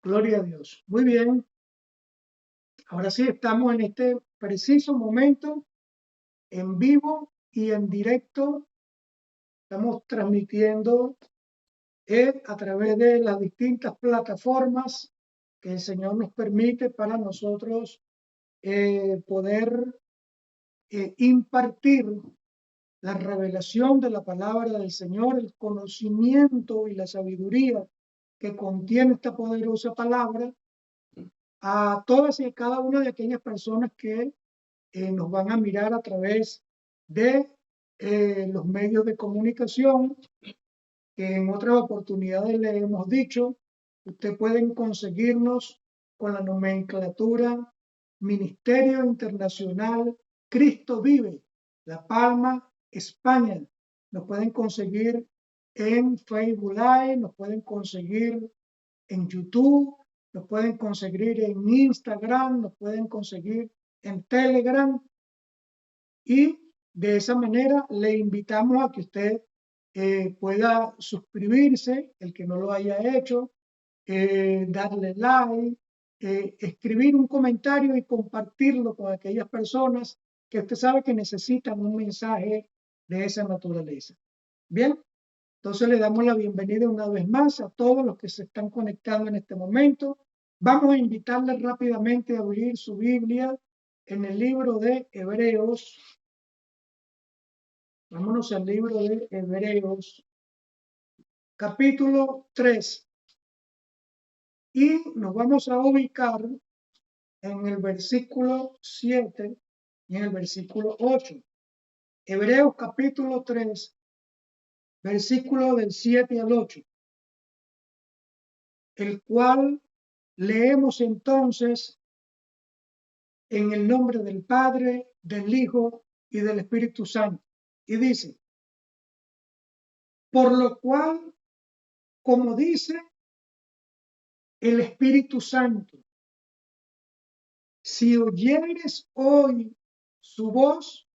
Gloria a Dios. Muy bien. Ahora sí estamos en este preciso momento en vivo y en directo. Estamos transmitiendo a través de las distintas plataformas que el Señor nos permite para nosotros poder impartir la revelación de la palabra del Señor, el conocimiento y la sabiduría que contiene esta poderosa palabra a todas y cada una de aquellas personas que nos van a mirar a través de los medios de comunicación, que en otras oportunidades le hemos dicho, usted pueden conseguirnos con la nomenclatura Ministerio Internacional Cristo Vive, La Palma, España. Nos pueden conseguir en Facebook Live, nos pueden conseguir en YouTube, nos pueden conseguir en Instagram, nos pueden conseguir en Telegram y de esa manera le invitamos a que usted pueda suscribirse, el que no lo haya hecho, darle like, escribir un comentario y compartirlo con aquellas personas que usted sabe que necesitan un mensaje de esa naturaleza. Bien, entonces le damos la bienvenida una vez más a todos los que se están conectando en este momento. Vamos a invitarles rápidamente a abrir su Biblia en el libro de Hebreos. Vámonos al libro de Hebreos, capítulo 3. Y nos vamos a ubicar en el versículo 7 y en el versículo 8. Hebreos capítulo 3, versículo del 7 al 8, el cual leemos entonces en el nombre del Padre, del Hijo y del Espíritu Santo. Y dice, por lo cual, como dice el Espíritu Santo, si oyeres hoy su voz,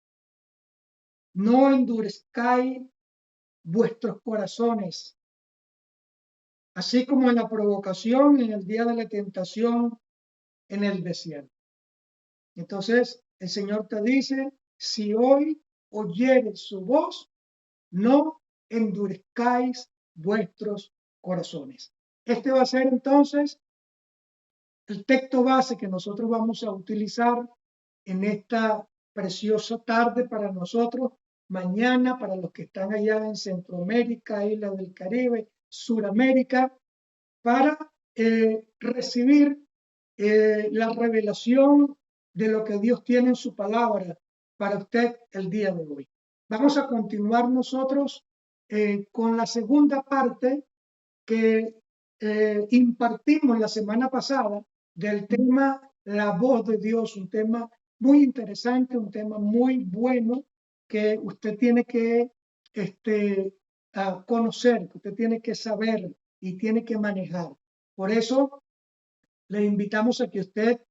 no endurezcáis vuestros corazones, así como en la provocación en el día de la tentación en el desierto. Entonces el Señor te dice, si hoy oyeres su voz, no endurezcáis vuestros corazones. Este va a ser entonces el texto base que nosotros vamos a utilizar en esta preciosa tarde para nosotros, mañana para los que están allá en Centroamérica, Islas del Caribe, Suramérica, para recibir la revelación de lo que Dios tiene en su palabra para usted el día de hoy. Vamos a continuar nosotros con la segunda parte que impartimos la semana pasada del tema La voz de Dios, un tema muy interesante, un tema muy bueno que usted tiene que conocer, que usted tiene que saber y tiene que manejar. Por eso le invitamos a que usted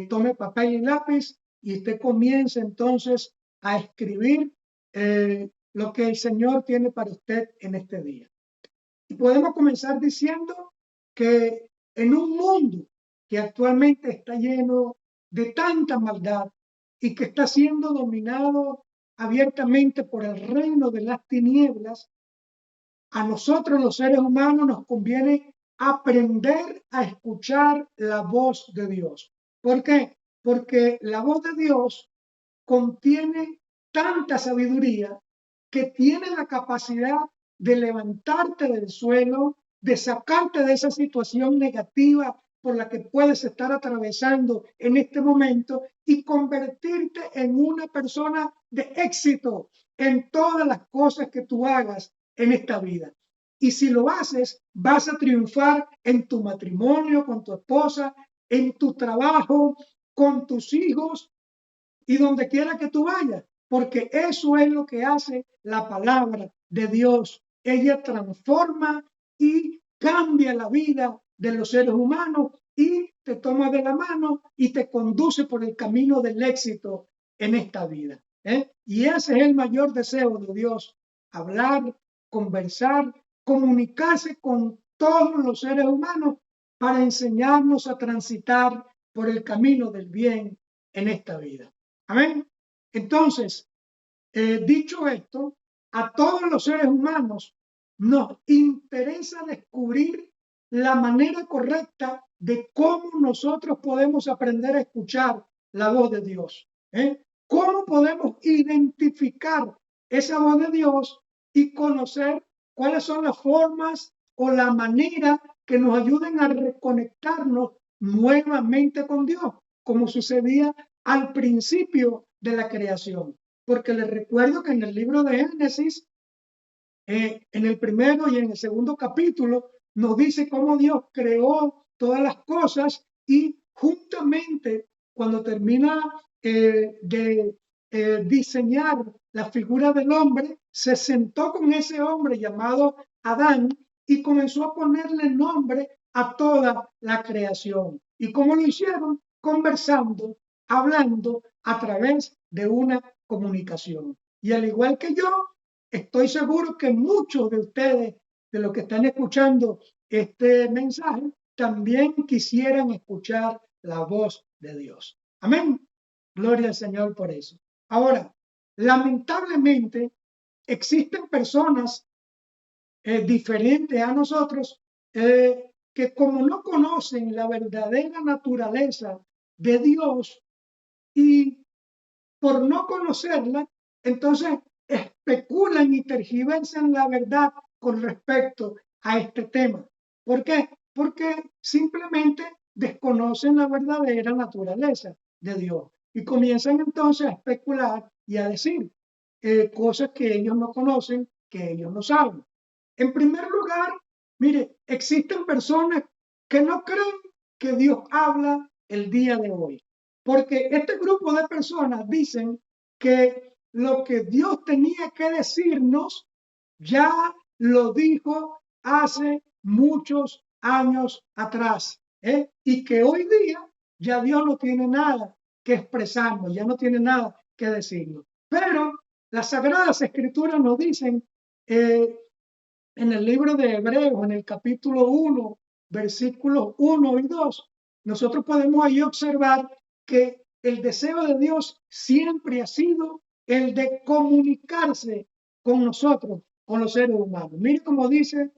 tome papel y lápiz y usted comience entonces a escribir lo que el Señor tiene para usted en este día. Y podemos comenzar diciendo que en un mundo que actualmente está lleno de tanta maldad y que está siendo dominado abiertamente por el reino de las tinieblas, a nosotros los seres humanos nos conviene aprender a escuchar la voz de Dios. ¿Por qué? Porque la voz de Dios contiene tanta sabiduría que tiene la capacidad de levantarte del suelo, de sacarte de esa situación negativa por la que puedes estar atravesando en este momento y convertirte en una persona de éxito en todas las cosas que tú hagas en esta vida. Y si lo haces, vas a triunfar en tu matrimonio, con tu esposa, en tu trabajo, con tus hijos y donde quiera que tú vayas, porque eso es lo que hace la palabra de Dios. Ella transforma y cambia la vida de los seres humanos y te toma de la mano y te conduce por el camino del éxito en esta vida. Y ese es el mayor deseo de Dios, hablar, conversar, comunicarse con todos los seres humanos para enseñarnos a transitar por el camino del bien en esta vida. Amén. Entonces, dicho esto, a todos los seres humanos nos interesa descubrir la manera correcta de cómo nosotros podemos aprender a escuchar la voz de Dios. ¿Cómo podemos identificar esa voz de Dios y conocer cuáles son las formas o la manera que nos ayuden a reconectarnos nuevamente con Dios, como sucedía al principio de la creación? Porque les recuerdo que en el libro de Génesis, en el primero y en el segundo capítulo, nos dice cómo Dios creó todas las cosas y juntamente cuando termina de diseñar la figura del hombre, se sentó con ese hombre llamado Adán y comenzó a ponerle nombre a toda la creación. ¿Y cómo lo hicieron? Conversando, hablando a través de una comunicación. Y al igual que yo, estoy seguro que muchos de ustedes, de los que están escuchando este mensaje, también quisieran escuchar la voz de Dios. Amén. Gloria al Señor por eso. Ahora, lamentablemente, existen personas diferentes a nosotros que como no conocen la verdadera naturaleza de Dios y por no conocerla, entonces especulan y tergiversan la verdad con respecto a este tema. ¿Por qué? Porque simplemente desconocen la verdadera naturaleza de Dios y comienzan entonces a especular y a decir cosas que ellos no conocen, que ellos no saben. En primer lugar, mire, existen personas que no creen que Dios habla el día de hoy. Porque este grupo de personas dicen que lo que Dios tenía que decirnos ya lo dijo hace muchos años atrás, y que hoy día ya Dios no tiene nada que expresarnos, ya no tiene nada que decirnos. Pero las Sagradas Escrituras nos dicen en el libro de Hebreos, en el capítulo 1, versículos 1 y 2, nosotros podemos ahí observar que el deseo de Dios siempre ha sido el de comunicarse con nosotros, con los seres humanos. Mire cómo dice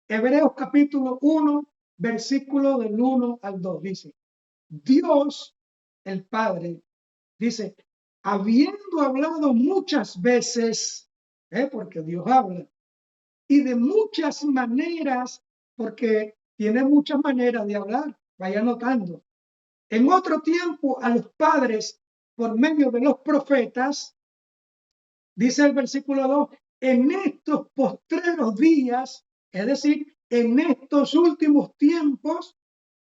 Hebreos capítulo 1, versículo del 1 al 2. Dice, Dios, el Padre, dice, habiendo hablado muchas veces, porque Dios habla, y de muchas maneras, porque tiene muchas maneras de hablar, vaya notando. En otro tiempo a los padres, por medio de los profetas, dice el versículo 2, en estos postreros días, es decir, en estos últimos tiempos,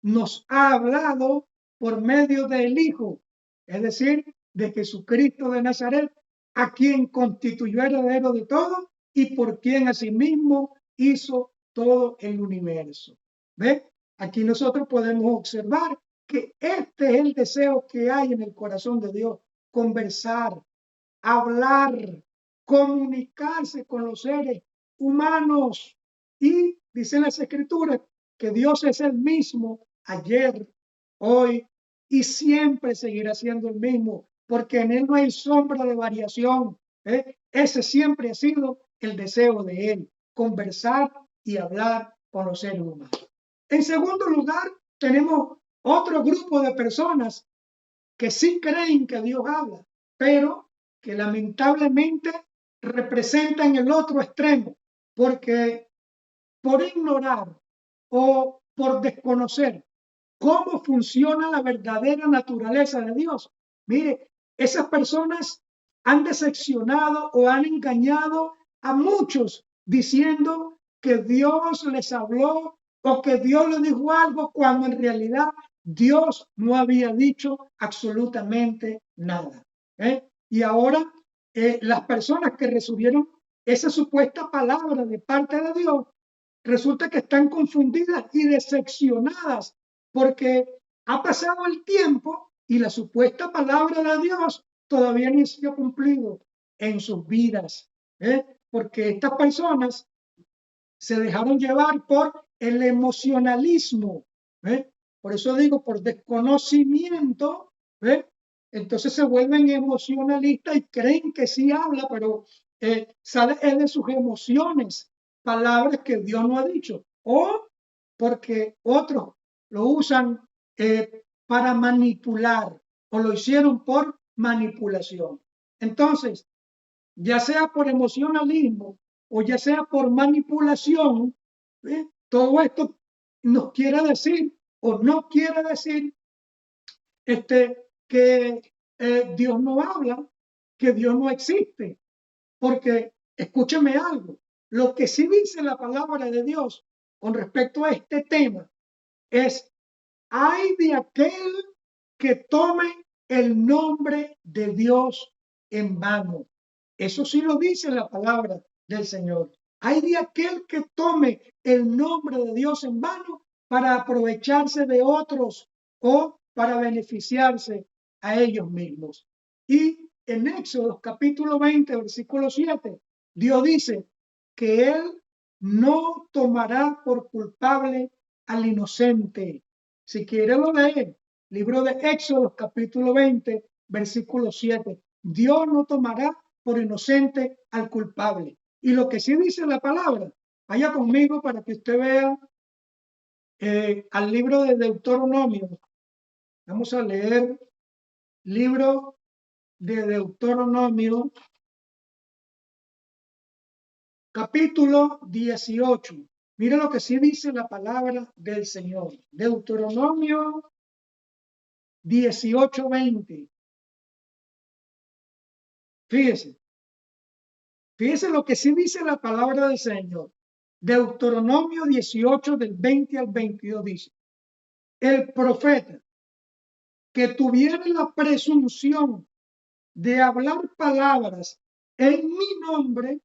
nos ha hablado por medio del Hijo, es decir, de Jesucristo de Nazaret, a quien constituyó heredero de todo y por quien asimismo hizo todo el universo. ¿Ve? Aquí nosotros podemos observar que este es el deseo que hay en el corazón de Dios, conversar, hablar, comunicarse con los seres humanos. Y dicen las Escrituras que Dios es el mismo ayer, hoy y siempre seguirá siendo el mismo, porque en Él no hay sombra de variación. Ese siempre ha sido el deseo de Él, conversar y hablar con los seres humanos. En segundo lugar, tenemos otro grupo de personas que sí creen que Dios habla, pero que lamentablemente representan el otro extremo, porque por ignorar o por desconocer cómo funciona la verdadera naturaleza de Dios. Mire, esas personas han decepcionado o han engañado a muchos diciendo que Dios les habló o que Dios les dijo algo cuando en realidad Dios no había dicho absolutamente nada. Y ahora las personas que recibieron esa supuesta palabra de parte de Dios resulta que están confundidas y decepcionadas porque ha pasado el tiempo y la supuesta palabra de Dios todavía no se ha cumplido en sus vidas, porque estas personas se dejaron llevar por el emocionalismo ¿Ve? Por eso digo, por desconocimiento, ¿ve? Entonces se vuelven emocionalistas y creen que sí habla, pero sale es de sus emociones, palabras que Dios no ha dicho, o porque otros lo usan para manipular o lo hicieron por manipulación. Entonces, ya sea por emocionalismo o ya sea por manipulación, todo esto nos quiere decir o no quiere decir que Dios no habla, que Dios no existe, porque escúcheme algo, lo que sí dice la palabra de Dios con respecto a este tema es: hay de aquel que tome el nombre de Dios en vano. Eso sí lo dice la palabra del Señor. Hay de aquel que tome el nombre de Dios en vano para aprovecharse de otros o para beneficiarse a ellos mismos. Y en Éxodo capítulo 20, versículo 7, Dios dice que Él no tomará por culpable al inocente. Si quiere lo lee, libro de Éxodo capítulo 20, versículo 7. Dios no tomará por inocente al culpable. Y lo que sí dice la palabra, vaya conmigo para que usted vea al libro de Deuteronomio. Vamos a leer libro de Deuteronomio, capítulo 18. Mire lo que sí dice la palabra del Señor. Deuteronomio 18:20. Fíjese. Fíjese lo que sí dice la palabra del Señor. Deuteronomio 18 del 20 al 22 dice: el profeta que tuviera la presunción de hablar palabras en mi nombre,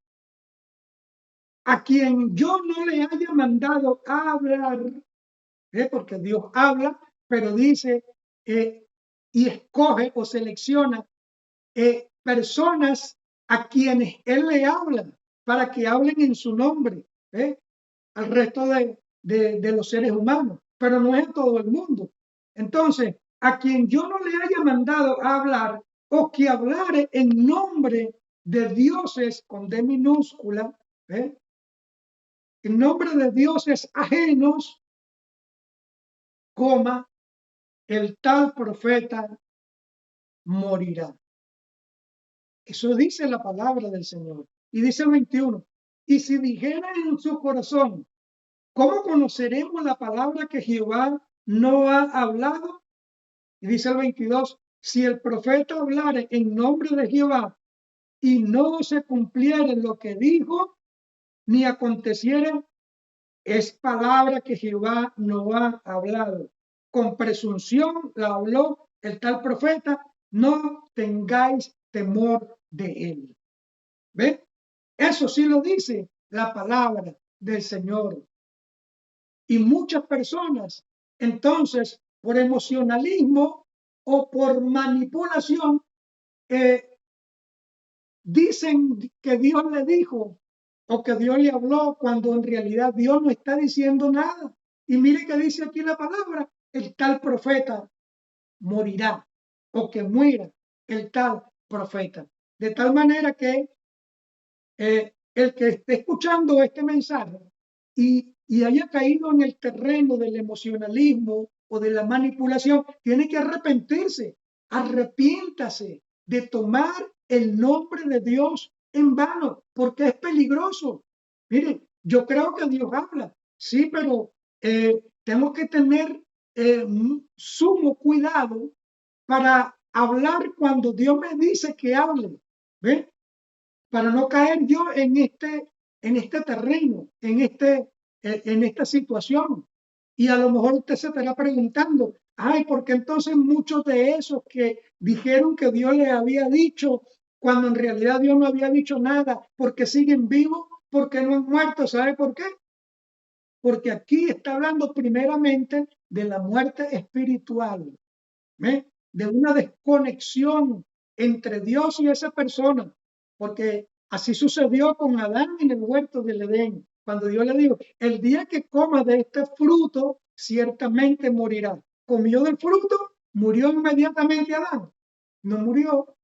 a quien yo no le haya mandado a hablar, porque Dios habla, pero dice y escoge o selecciona personas a quienes Él le habla para que hablen en su nombre al resto de los seres humanos, pero no es a todo el mundo. Entonces, a quien yo no le haya mandado a hablar o que hablare en nombre de dioses con D minúscula, en nombre de dioses ajenos, coma, el tal profeta morirá. Eso dice la palabra del Señor. Y dice el 21, y si dijera en su corazón, ¿cómo conoceremos la palabra que Jehová no ha hablado? Y dice el 22, si el profeta hablare en nombre de Jehová y no se cumpliere lo que dijo, ni aconteciere, es palabra que Jehová no ha hablado. Con presunción la habló el tal profeta, no tengáis temor de él. ¿Ve? Eso sí lo dice la palabra del Señor. Y muchas personas, entonces, por emocionalismo o por manipulación, dicen que Dios le dijo o que Dios le habló cuando en realidad Dios no está diciendo nada. Y mire que dice aquí la palabra, el tal profeta morirá o que muera el tal profeta. De tal manera que el que esté escuchando este mensaje y haya caído en el terreno del emocionalismo o de la manipulación, tiene que arrepentirse. Arrepiéntase de tomar el nombre de Dios en vano, porque es peligroso. Miren, yo creo que Dios habla, sí, pero tengo que tener sumo cuidado para hablar cuando Dios me dice que hable. ¿Ven? Para no caer yo en este terreno, en esta situación. Y a lo mejor usted se estará preguntando, ay, ¿por qué entonces muchos de esos que dijeron que Dios les había dicho, cuando en realidad Dios no había dicho nada, porque siguen vivos, porque no han muerto? ¿Sabe por qué? Porque aquí está hablando primeramente de la muerte espiritual, de una desconexión entre Dios y esa persona, porque así sucedió con Adán en el huerto del Edén, cuando Dios le dijo, el día que comas de este fruto ciertamente morirá. Comió del fruto, murió inmediatamente Adán. No murió,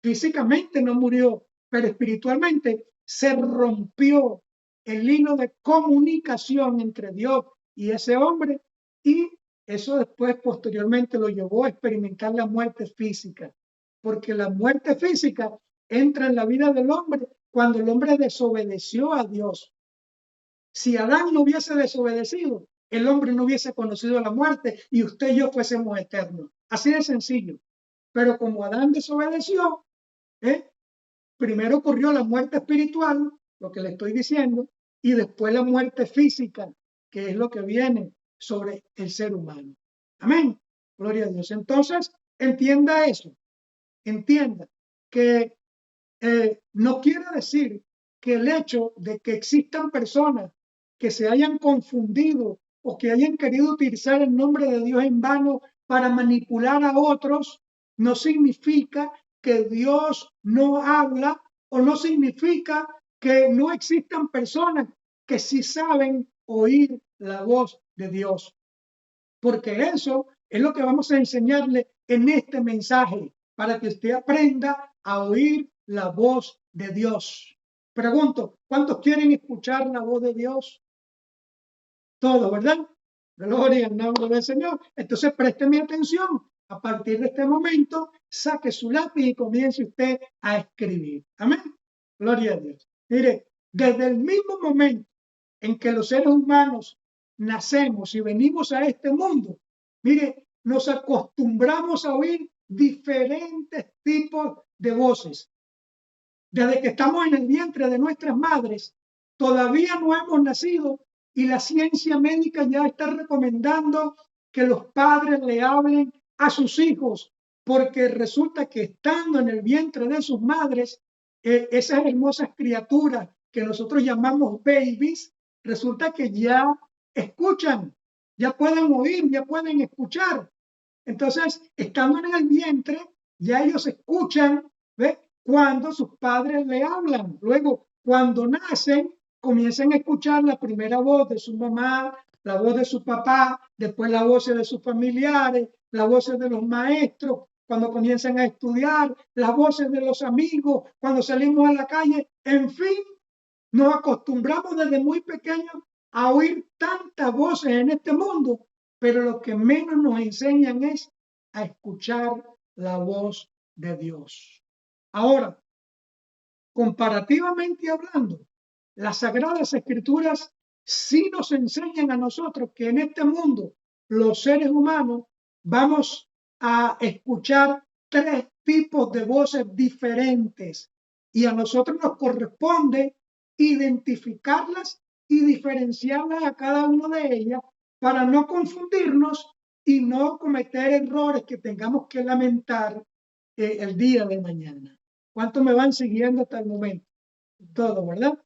físicamente no murió, pero espiritualmente se rompió el hilo de comunicación entre Dios y ese hombre, y eso después posteriormente lo llevó a experimentar la muerte física, porque la muerte física entra en la vida del hombre cuando el hombre desobedeció a Dios. Si Adán no hubiese desobedecido, el hombre no hubiese conocido la muerte y usted y yo fuésemos eternos. Así de sencillo. Pero como Adán desobedeció, primero ocurrió la muerte espiritual, lo que le estoy diciendo, y después la muerte física, que es lo que viene sobre el ser humano. Amén. Gloria a Dios. Entonces, entienda eso. Entienda que no quiere decir que el hecho de que existan personas que se hayan confundido o que hayan querido utilizar el nombre de Dios en vano para manipular a otros, no significa que Dios no habla, o no significa que no existan personas que sí saben oír la voz de Dios. Porque eso es lo que vamos a enseñarle en este mensaje, para que usted aprenda a oír la voz de Dios. Pregunto, ¿cuántos quieren escuchar la voz de Dios? Todos, ¿verdad? Gloria al nombre del Señor. Entonces, présteme atención. A partir de este momento, saque su lápiz y comience usted a escribir. Amén. Gloria a Dios. Mire, desde el mismo momento en que los seres humanos nacemos y venimos a este mundo, mire, nos acostumbramos a oír diferentes tipos de voces. Desde que estamos en el vientre de nuestras madres, todavía no hemos nacido y la ciencia médica ya está recomendando que los padres le hablen a sus hijos, porque resulta que estando en el vientre de sus madres, esas hermosas criaturas que nosotros llamamos babies, resulta que ya escuchan, ya pueden oír, ya pueden escuchar. Entonces, estando en el vientre, ya ellos escuchan, ¿ve?, cuando sus padres le hablan. Luego, cuando nacen, comienzan a escuchar la primera voz de su mamá, la voz de su papá, después la voz de sus familiares, la voz de los maestros, cuando comienzan a estudiar, las voces de los amigos, cuando salimos a la calle. En fin, nos acostumbramos desde muy pequeños a oír tantas voces en este mundo, pero lo que menos nos enseñan es a escuchar la voz de Dios. Ahora, comparativamente hablando, las Sagradas Escrituras sí nos enseñan a nosotros que en este mundo, los seres humanos, vamos a escuchar tres tipos de voces diferentes, y a nosotros nos corresponde identificarlas y diferenciarlas a cada una de ellas para no confundirnos y no cometer errores que tengamos que lamentar el día de mañana. ¿Cuántos me van siguiendo hasta el momento? Todo, ¿verdad?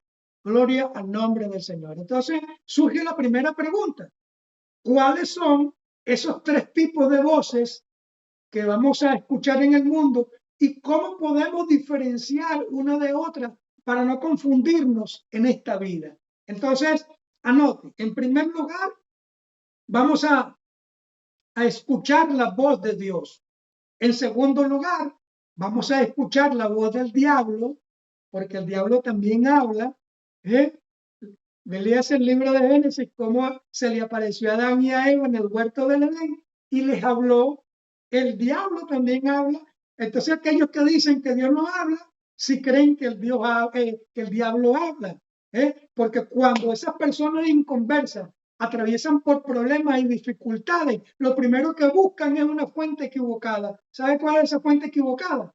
Gloria al nombre del Señor. Entonces surge la primera pregunta. ¿Cuáles son esos tres tipos de voces que vamos a escuchar en el mundo y cómo podemos diferenciar una de otra para no confundirnos en esta vida? Entonces, anote, en primer lugar, vamos a escuchar la voz de Dios. En segundo lugar, vamos a escuchar la voz del diablo, porque el diablo también habla. Leas el libro de Génesis, cómo se le apareció a Adán y a Eva en el huerto del Edén y les habló. El diablo también habla. Entonces, aquellos que dicen que Dios no habla, sí creen que el diablo habla. Porque cuando esas personas inconversas atraviesan por problemas y dificultades, lo primero que buscan es una fuente equivocada. ¿Sabe cuál es esa fuente equivocada?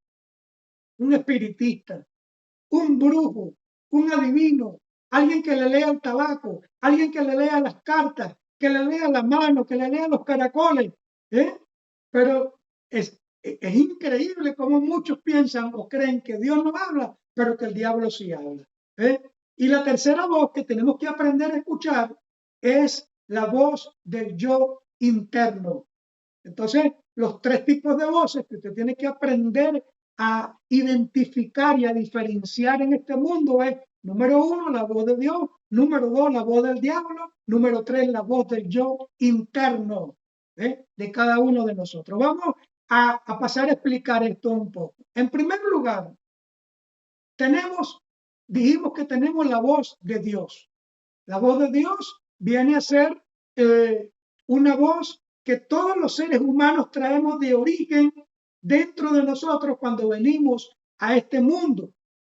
Un espiritista, un brujo, un adivino, alguien que le lea el tabaco, alguien que le lea las cartas, que le lea la mano, que le lea los caracoles. Pero es increíble cómo muchos piensan o creen que Dios no habla, pero que el diablo sí habla. Y la tercera voz que tenemos que aprender a escuchar es la voz del yo interno. Entonces, los tres tipos de voces que usted tiene que aprender a identificar y a diferenciar en este mundo es, número uno, la voz de Dios, Número 2, la voz del diablo. Número 3, la voz del yo interno de cada uno de nosotros. Vamos a pasar a explicar esto un poco. En primer lugar, dijimos que tenemos la voz de Dios. La voz de Dios viene a ser una voz que todos los seres humanos traemos de origen dentro de nosotros cuando venimos a este mundo.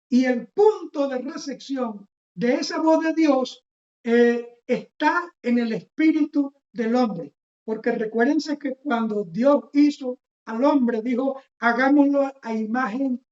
Y el punto de recepción de esa voz de Dios está en el espíritu del hombre. Porque recuérdense que cuando Dios hizo al hombre, dijo, hagámoslo a imagen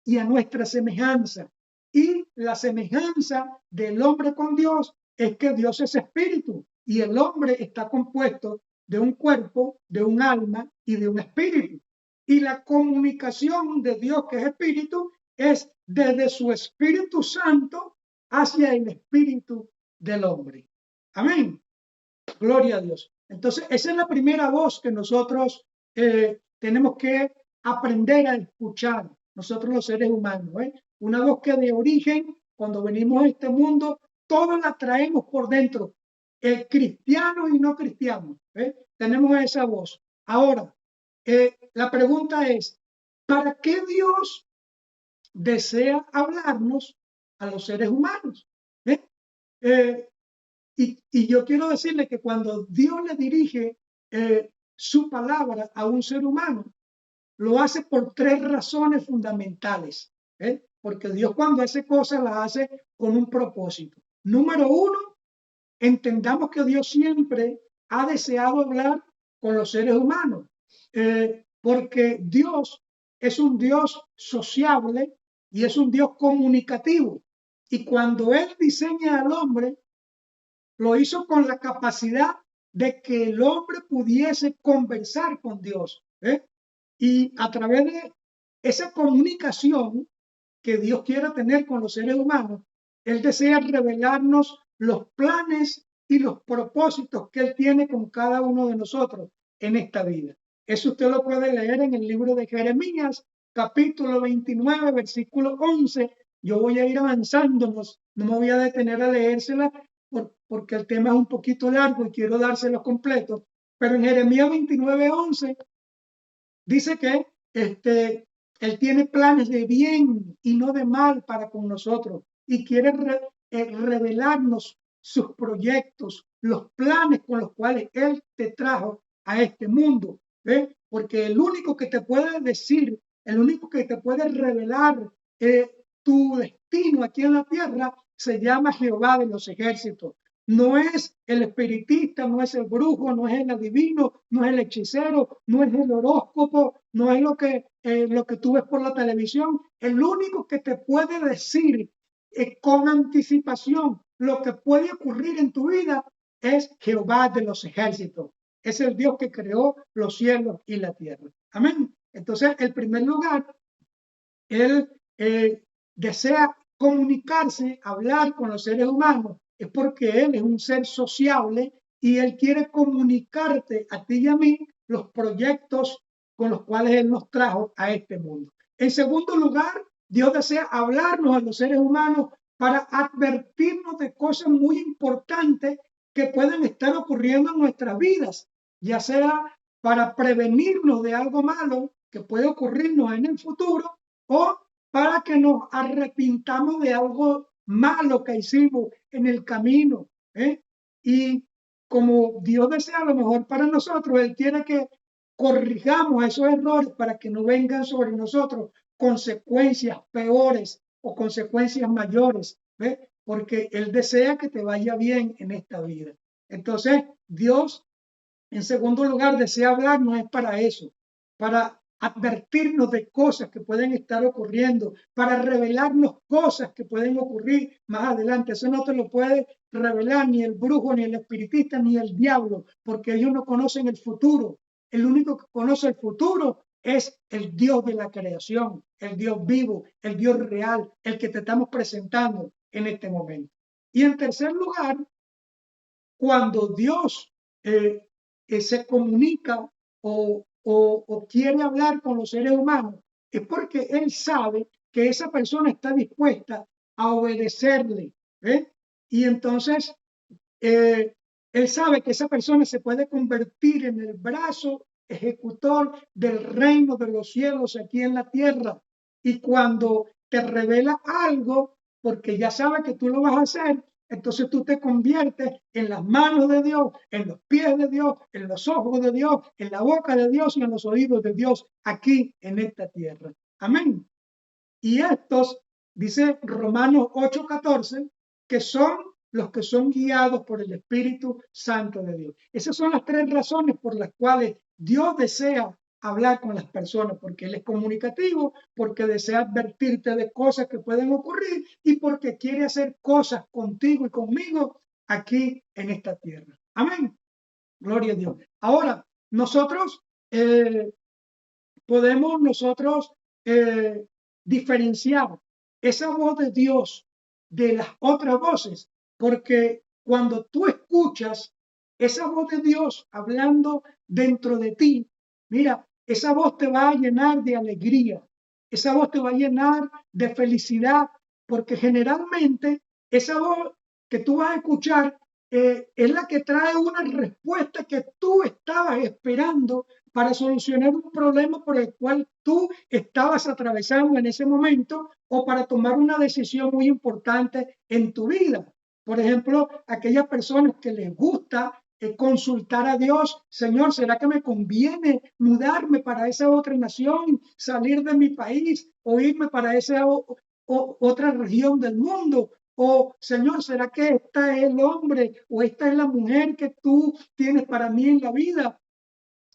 y a nuestra semejanza. Y la semejanza del hombre con Dios es que Dios es espíritu y el hombre está compuesto de un cuerpo, de un alma y de un espíritu. Y la comunicación de Dios, que es espíritu, es desde su Espíritu Santo hacia el espíritu del hombre. Amén. Gloria a Dios. Entonces, esa es la primera voz que nosotros tenemos que aprender a escuchar, nosotros los seres humanos. Una voz que de origen, cuando venimos a este mundo, todos la traemos por dentro, cristianos y no cristianos. Tenemos esa voz. Ahora, la pregunta es, ¿para qué Dios desea hablarnos a los seres humanos? Y yo quiero decirle que cuando Dios le dirige su palabra a un ser humano, lo hace por tres razones fundamentales. Porque Dios cuando hace cosas las hace con un propósito. Número uno, entendamos que Dios siempre ha deseado hablar con los seres humanos. Porque Dios es un Dios sociable y es un Dios comunicativo. Y cuando Él diseña al hombre, lo hizo con la capacidad de que el hombre pudiese conversar con Dios. Y a través de esa comunicación que Dios quiere tener con los seres humanos, Él desea revelarnos los planes y los propósitos que Él tiene con cada uno de nosotros en esta vida. Eso usted lo puede leer en el libro de Jeremías, capítulo 29, versículo 11. Yo voy a ir avanzando, no me voy a detener a leérsela porque el tema es un poquito largo y quiero dárselo completo. Pero en Jeremías 29, 11 dice que Él tiene planes de bien y no de mal para con nosotros y quiere revelarnos sus proyectos, los planes con los cuales Él te trajo a este mundo. Porque el único que te puede decir, el único que te puede revelar tu destino aquí en la tierra se llama Jehová de los ejércitos. No es el espiritista, no es el brujo, no es el adivino, no es el hechicero, no es el horóscopo, no es lo que tú ves por la televisión. El único que te puede decir con anticipación lo que puede ocurrir en tu vida es Jehová de los ejércitos. Es el Dios que creó los cielos y la tierra. Amén. Entonces, en primer lugar, Él desea comunicarse, hablar con los seres humanos, es porque Él es un ser sociable y Él quiere comunicarte a ti y a mí los proyectos con los cuales Él nos trajo a este mundo. En segundo lugar, Dios desea hablarnos a los seres humanos para advertirnos de cosas muy importantes que pueden estar ocurriendo en nuestras vidas, ya sea para prevenirnos de algo malo que puede ocurrirnos en el futuro o para que nos arrepintamos de algo malo que hicimos en el camino. Y como Dios desea lo mejor para nosotros, Él quiere que corrijamos esos errores para que no vengan sobre nosotros consecuencias peores o consecuencias mayores, porque Él desea que te vaya bien en esta vida. Entonces, Dios, en segundo lugar, desea hablarnos es para eso, para advertirnos de cosas que pueden estar ocurriendo, para revelarnos cosas que pueden ocurrir más adelante. Eso no te lo puede revelar ni el brujo, ni el espiritista, ni el diablo, porque ellos no conocen el futuro. El único que conoce el futuro es el Dios de la creación, el Dios vivo, el Dios real, el que te estamos presentando en este momento. Y en tercer lugar, cuando Dios se comunica o quiere hablar con los seres humanos, es porque Él sabe que esa persona está dispuesta a obedecerle. y entonces él sabe que esa persona se puede convertir en el brazo ejecutor del reino de los cielos aquí en la tierra. Y cuando te revela algo, porque ya sabe que tú lo vas a hacer, entonces tú te conviertes en las manos de Dios, en los pies de Dios, en los ojos de Dios, en la boca de Dios y en los oídos de Dios aquí en esta tierra. Amén. Y estos, dice Romanos 8:14, que son los que son guiados por el Espíritu Santo de Dios. Esas son las tres razones por las cuales Dios desea hablar con las personas, porque Él es comunicativo, porque desea advertirte de cosas que pueden ocurrir y porque quiere hacer cosas contigo y conmigo aquí en esta tierra. Amén. Gloria a Dios. Ahora, nosotros podemos diferenciar esa voz de Dios de las otras voces, porque cuando tú escuchas esa voz de Dios hablando dentro de ti, mira, esa voz te va a llenar de alegría, esa voz te va a llenar de felicidad, porque generalmente esa voz que tú vas a escuchar es la que trae una respuesta que tú estabas esperando para solucionar un problema por el cual tú estabas atravesando en ese momento o para tomar una decisión muy importante en tu vida. Por ejemplo, aquellas personas que les gusta consultar a Dios, Señor, ¿será que me conviene mudarme para esa otra nación, salir de mi país o irme para esa otra región del mundo? O, Señor, ¿será que esta es el hombre o esta es la mujer que tú tienes para mí en la vida?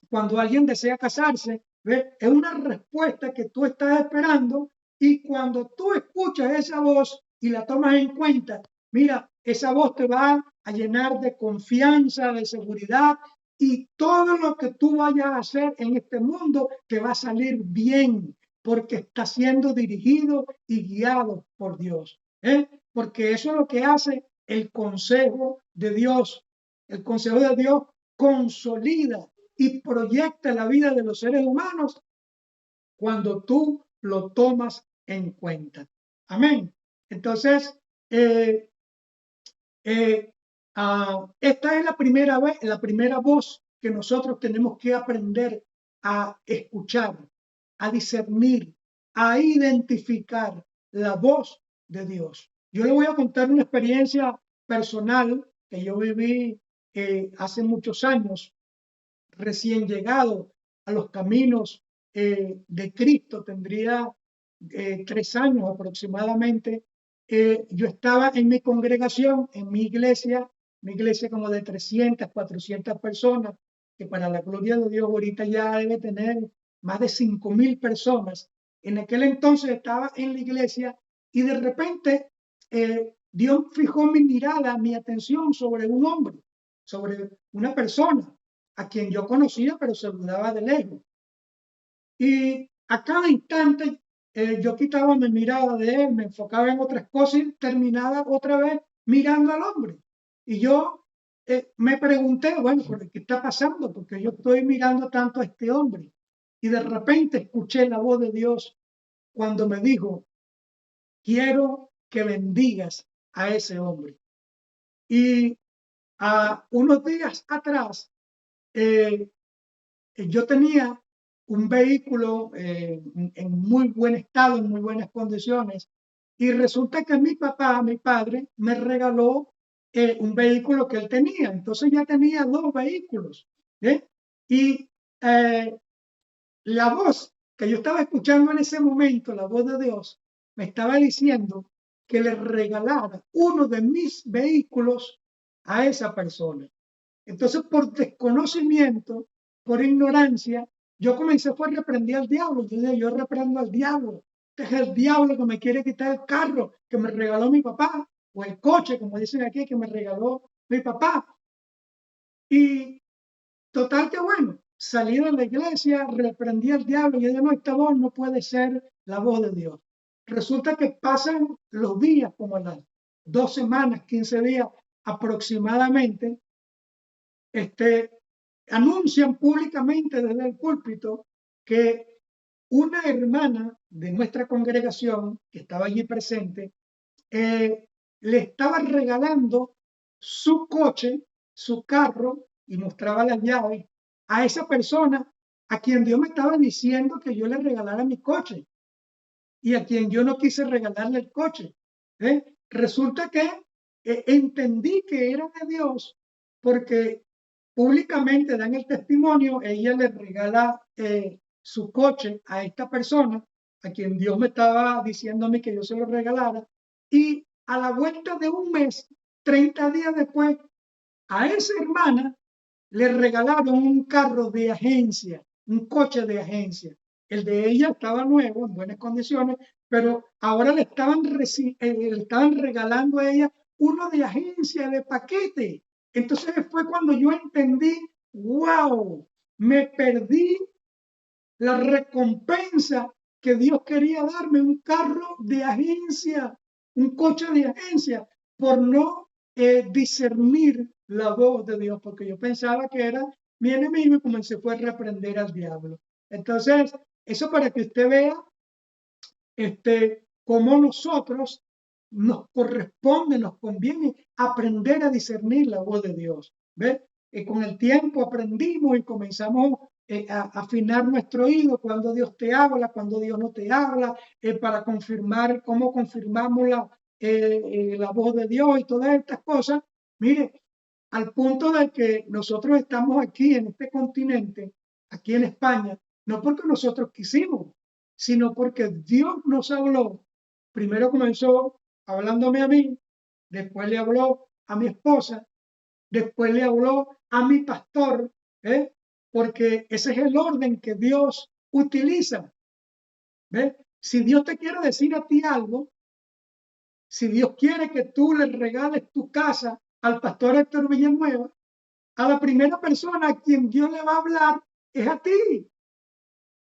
Cuando alguien desea casarse, ¿ves? Es una respuesta que tú estás esperando y cuando tú escuchas esa voz y la tomas en cuenta, mira, esa voz te va a llenar de confianza, de seguridad y todo lo que tú vayas a hacer en este mundo te va a salir bien porque está siendo dirigido y guiado por Dios. Porque eso es lo que hace el consejo de Dios. El consejo de Dios consolida y proyecta la vida de los seres humanos cuando tú lo tomas en cuenta. Amén. Entonces, esta es la primera voz que nosotros tenemos que aprender a escuchar, a discernir, a identificar la voz de Dios. Yo le voy a contar una experiencia personal que yo viví hace muchos años recién llegado a los caminos de Cristo, tendría 3 años aproximadamente. Yo estaba en mi congregación, en mi iglesia como de 300, 400 personas, que para la gloria de Dios ahorita ya debe tener más de 5.000 personas. En aquel entonces estaba en la iglesia y de repente Dios fijó mi mirada, mi atención sobre un hombre, sobre una persona a quien yo conocía, pero saludaba de lejos. Y a cada instante yo quitaba mi mirada de él, me enfocaba en otras cosas y terminaba otra vez mirando al hombre. Y yo me pregunté, bueno, ¿qué está pasando? Porque yo estoy mirando tanto a este hombre. Y de repente escuché la voz de Dios cuando me dijo, quiero que bendigas a ese hombre. Y a unos días atrás, yo tenía un vehículo en muy buen estado, en muy buenas condiciones, y resulta que mi padre, me regaló un vehículo que él tenía. Entonces ya tenía 2 vehículos. ¿eh? Y la voz que yo estaba escuchando en ese momento, la voz de Dios, me estaba diciendo que le regalara uno de mis vehículos a esa persona. Entonces, por desconocimiento, por ignorancia, yo comencé a reprender al diablo. Yo reprendo al diablo. Este es el diablo que me quiere quitar el carro que me regaló mi papá, o el coche, como dicen aquí, que me regaló mi papá. Y total que bueno, salí de la iglesia, reprendí al diablo y dije, no, esta voz no puede ser la voz de Dios. Resulta que pasan los días, como las 2 semanas, 15 días aproximadamente, anuncian públicamente desde el púlpito que una hermana de nuestra congregación que estaba allí presente le estaba regalando su coche, su carro, y mostraba las llaves a esa persona a quien Dios me estaba diciendo que yo le regalara mi coche y a quien yo no quise regalarle el coche. Resulta que entendí que era de Dios porque públicamente dan el testimonio, ella le regala su coche a esta persona, a quien Dios me estaba diciendo a mí que yo se lo regalara, y a la vuelta de un mes, 30 días después, a esa hermana le regalaron un carro de agencia, un coche de agencia. El de ella estaba nuevo, en buenas condiciones, pero ahora le estaban regalando a ella uno de agencia, de paquete. Entonces fue cuando yo entendí, wow, me perdí la recompensa que Dios quería darme, un carro de agencia, un coche de agencia, por no discernir la voz de Dios, porque yo pensaba que era mi enemigo y comencé fue a reprender al diablo. Entonces, eso para que usted vea cómo nosotros nos corresponde, nos conviene aprender a discernir la voz de Dios. ¿Ves? Con el tiempo aprendimos y comenzamos a afinar nuestro oído cuando Dios te habla, cuando Dios no te habla, para confirmar cómo confirmamos la voz de Dios y todas estas cosas. Mire, al punto de que nosotros estamos aquí en este continente, aquí en España, no porque nosotros quisimos, sino porque Dios nos habló. Primero comenzó hablándome a mí, después le habló a mi esposa, después le habló a mi pastor, ¿eh? Porque ese es el orden que Dios utiliza. ¿Ves? Si Dios te quiere decir a ti algo, si Dios quiere que tú le regales tu casa al pastor Héctor Villanueva, a la primera persona a quien Dios le va a hablar es a ti,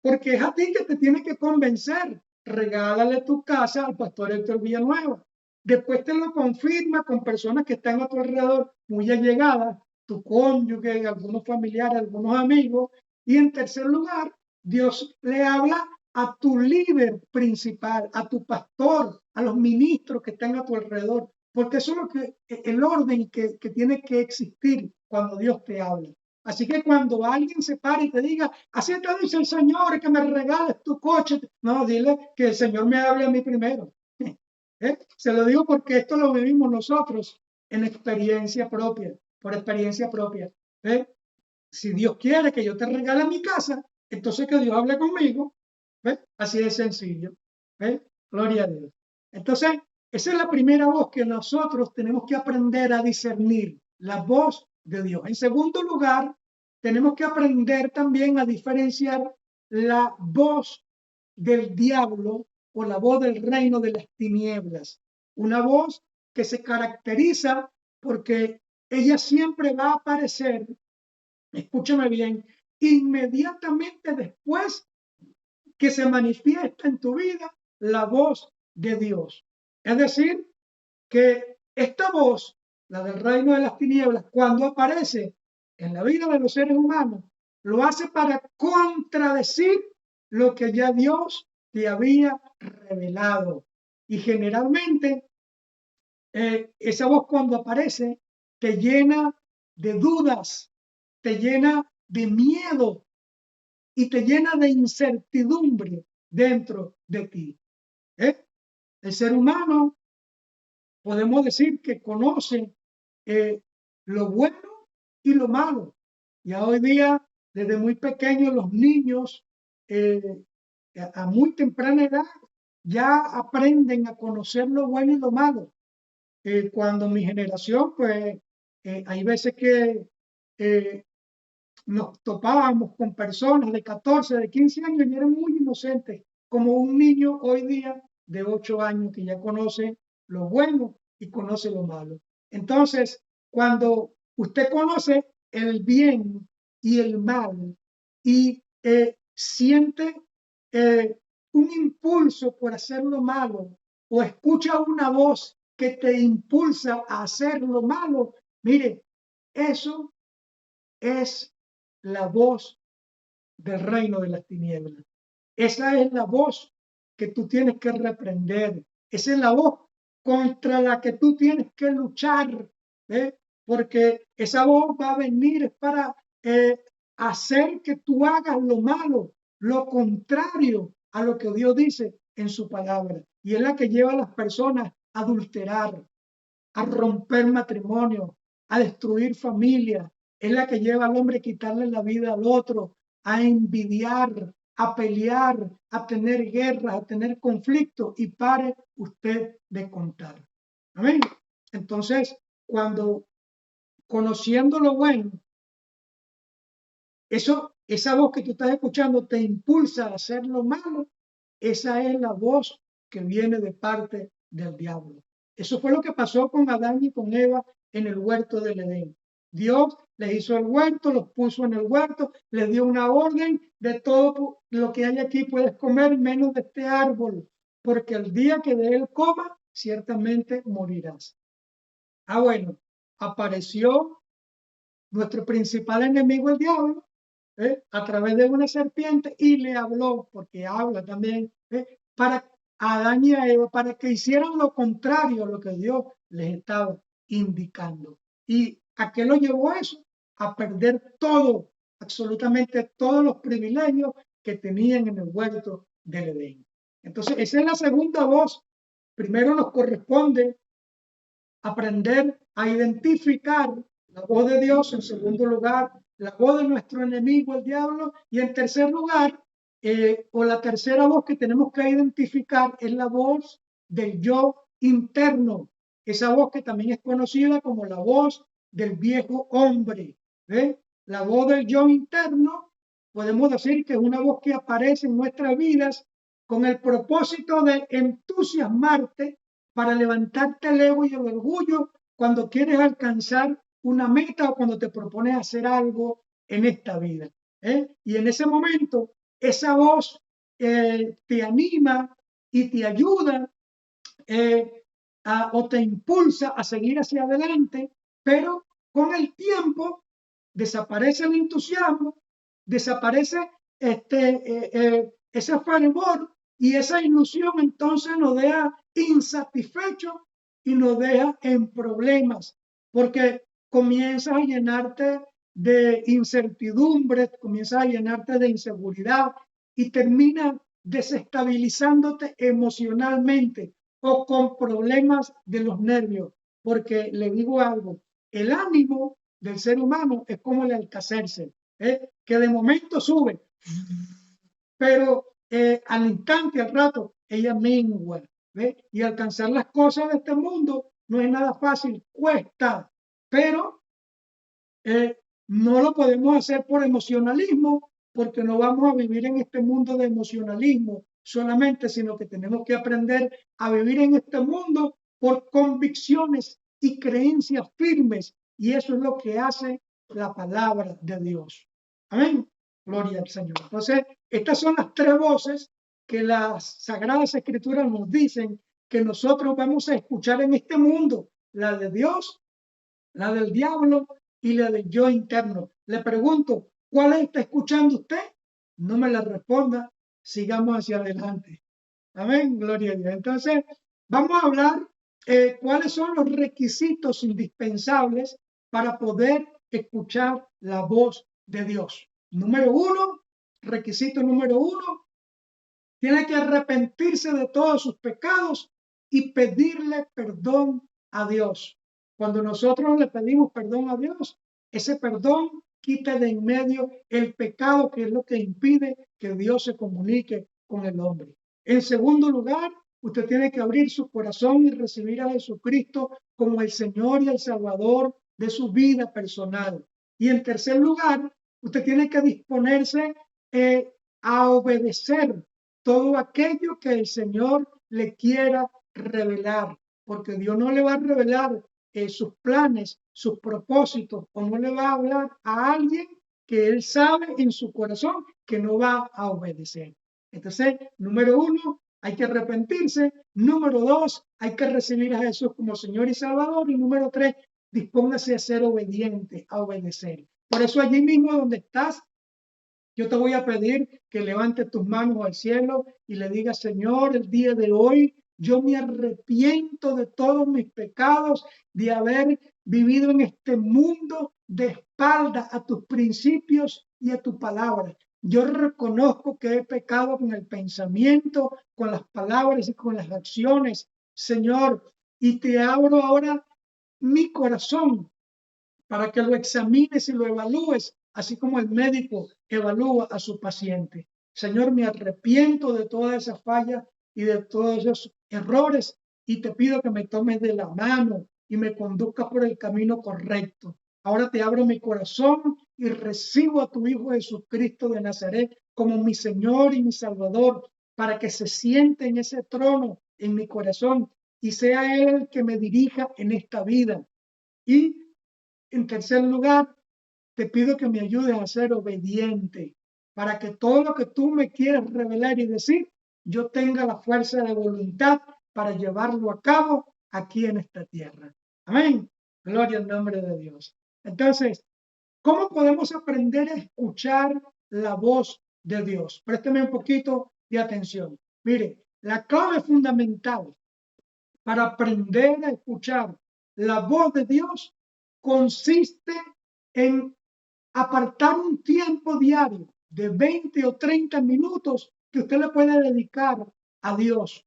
porque es a ti que te tiene que convencer. Regálale tu casa al pastor Héctor Villanueva. Después te lo confirma con personas que están a tu alrededor muy allegadas, tu cónyuge, algunos familiares, algunos amigos. Y en tercer lugar, Dios le habla a tu líder principal, a tu pastor, a los ministros que están a tu alrededor, porque eso es lo que, el orden que tiene que existir cuando Dios te habla. Así que cuando alguien se pare y te diga, así te dice el Señor, que me regales tu coche, no, dile que el Señor me hable a mí primero. Se lo digo porque esto lo vivimos nosotros en experiencia propia, por experiencia propia. ¿Eh? Si Dios quiere que yo te regale mi casa, entonces que Dios hable conmigo. ¿Ves? Así de sencillo. ¿Ves? Gloria a Dios. Entonces, esa es la primera voz que nosotros tenemos que aprender a discernir, la voz de Dios. En segundo lugar, tenemos que aprender también a diferenciar la voz del diablo o la voz del reino de las tinieblas. Una voz que se caracteriza porque ella siempre va a aparecer, escúchame bien, inmediatamente después que se manifiesta en tu vida la voz de Dios. Es decir, que esta voz, la del reino de las tinieblas, cuando aparece en la vida de los seres humanos, lo hace para contradecir lo que ya Dios te había revelado. Y generalmente esa voz cuando aparece te llena de dudas, te llena de miedo y te llena de incertidumbre dentro de ti. El ser humano podemos decir que conoce lo bueno y lo malo. Ya hoy día, desde muy pequeños, los niños eh, a muy temprana edad ya aprenden a conocer lo bueno y lo malo. Cuando mi generación, pues hay veces que nos topábamos con personas de 14, de 15 años y eran muy inocentes, como un niño hoy día de 8 años que ya conoce lo bueno y conoce lo malo. Entonces, cuando usted conoce el bien y el mal y siente un impulso por hacer lo malo o escucha una voz que te impulsa a hacer lo malo, mire, eso es la voz del reino de las tinieblas. Esa es la voz que tú tienes que reprender. Esa es la voz contra la que tú tienes que luchar, porque esa voz va a venir para hacer que tú hagas lo malo, lo contrario a lo que Dios dice en su palabra. Y es la que lleva a las personas a adulterar, a romper matrimonio, a destruir familia. Es la que lleva al hombre a quitarle la vida al otro, a envidiar, a pelear, a tener guerras, a tener conflictos, y pare usted de contar. Amén. Entonces, cuando conociendo lo bueno, esa voz que tú estás escuchando te impulsa a hacer lo malo, esa es la voz que viene de parte del diablo. Eso fue lo que pasó con Adán y con Eva en el huerto del Edén. Dios les hizo el huerto, los puso en el huerto, les dio una orden de todo lo que hay aquí puedes comer menos de este árbol, porque el día que de él comas, ciertamente morirás. Bueno, apareció nuestro principal enemigo, el diablo, a través de una serpiente, y le habló, porque habla también, para Adán y a Eva, para que hicieran lo contrario a lo que Dios les estaba indicando. ¿Y a qué lo llevó eso? A perder todo, absolutamente todos los privilegios que tenían en el huerto del Edén. Entonces, esa es la segunda voz. Primero nos corresponde aprender a identificar la voz de Dios. En segundo lugar, la voz de nuestro enemigo, el diablo. Y en tercer lugar, o la tercera voz que tenemos que identificar, es la voz del yo interno. Esa voz que también es conocida como la voz del viejo hombre. La voz del yo interno, podemos decir que es una voz que aparece en nuestras vidas con el propósito de entusiasmarte, para levantarte el ego y el orgullo cuando quieres alcanzar una meta o cuando te propones hacer algo en esta vida. Y en ese momento, esa voz te anima y te ayuda o te impulsa a seguir hacia adelante, pero con el tiempo desaparece el entusiasmo, desaparece ese fervor, y esa ilusión entonces nos deja insatisfechos y nos deja en problemas, porque comienzas a llenarte de incertidumbre, comienzas a llenarte de inseguridad y terminas desestabilizándote emocionalmente o con problemas de los nervios. Porque le digo algo, el ánimo del ser humano es como el Alcacercer, que de momento sube, pero al instante, al rato, ella mengua. Y alcanzar las cosas de este mundo no es nada fácil, cuesta, pero no lo podemos hacer por emocionalismo, porque no vamos a vivir en este mundo de emocionalismo solamente, sino que tenemos que aprender a vivir en este mundo por convicciones y creencias firmes, y eso es lo que hace la palabra de Dios. Amén. Gloria al Señor. Entonces, estas son las tres voces que las Sagradas Escrituras nos dicen que nosotros vamos a escuchar en este mundo: la de Dios, la del diablo y la del yo interno. Le pregunto, ¿cuál está escuchando usted? No me la responda, sigamos hacia adelante. Amén, gloria a Dios. Entonces, vamos a hablar cuáles son los requisitos indispensables para poder escuchar la voz de Dios. Número uno, requisito número uno, tiene que arrepentirse de todos sus pecados y pedirle perdón a Dios. Cuando nosotros le pedimos perdón a Dios, ese perdón quita de en medio el pecado, que es lo que impide que Dios se comunique con el hombre. En segundo lugar, usted tiene que abrir su corazón y recibir a Jesucristo como el Señor y el Salvador de su vida personal. Y en tercer lugar, usted tiene que disponerse a obedecer todo aquello que el Señor le quiera revelar, porque Dios no le va a revelar sus planes, sus propósitos, o no le va a hablar a alguien que él sabe en su corazón que no va a obedecer. Entonces, número uno, hay que arrepentirse. Número dos, hay que recibir a Jesús como Señor y Salvador. Y número tres, dispóngase a ser obediente, a obedecer. Por eso allí mismo donde estás, yo te voy a pedir que levantes tus manos al cielo y le digas: Señor, el día de hoy Yo me arrepiento de todos mis pecados, de haber vivido en este mundo de espalda a tus principios y a tu palabra. Yo reconozco que he pecado con el pensamiento, con las palabras y con las acciones, Señor, y te abro ahora mi corazón para que lo examines y lo evalúes, así como el médico evalúa a su paciente. Señor, me arrepiento de todas esas fallas y de todos esos errores y te pido que me tomes de la mano y me conduzcas por el camino correcto. Ahora te abro mi corazón y recibo a tu Hijo Jesucristo de Nazaret como mi Señor y mi Salvador, para que se siente en ese trono en mi corazón y sea Él el que me dirija en esta vida. Y en tercer lugar, te pido que me ayudes a ser obediente para que todo lo que tú me quieras revelar y decir, yo tenga la fuerza de voluntad para llevarlo a cabo aquí en esta tierra. Amén. Gloria al nombre de Dios. Entonces, ¿cómo podemos aprender a escuchar la voz de Dios? Présteme un poquito de atención. Mire, la clave fundamental para aprender a escuchar la voz de Dios consiste en apartar un tiempo diario de 20 o 30 minutos que usted le puede dedicar a Dios.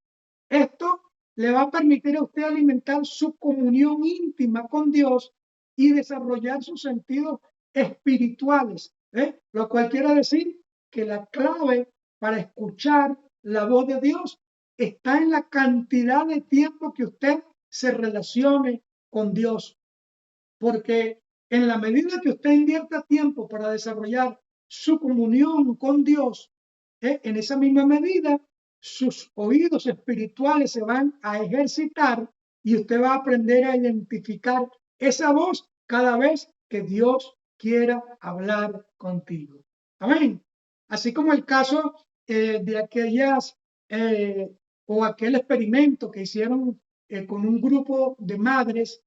Esto le va a permitir a usted alimentar su comunión íntima con Dios y desarrollar sus sentidos espirituales, lo cual quiere decir que la clave para escuchar la voz de Dios está en la cantidad de tiempo que usted se relacione con Dios, porque en la medida que usted invierta tiempo para desarrollar su comunión con Dios, en esa misma medida sus oídos espirituales se van a ejercitar y usted va a aprender a identificar esa voz cada vez que Dios quiera hablar contigo. Amén. Así como el caso de aquellas o aquel experimento que hicieron con un grupo de madres.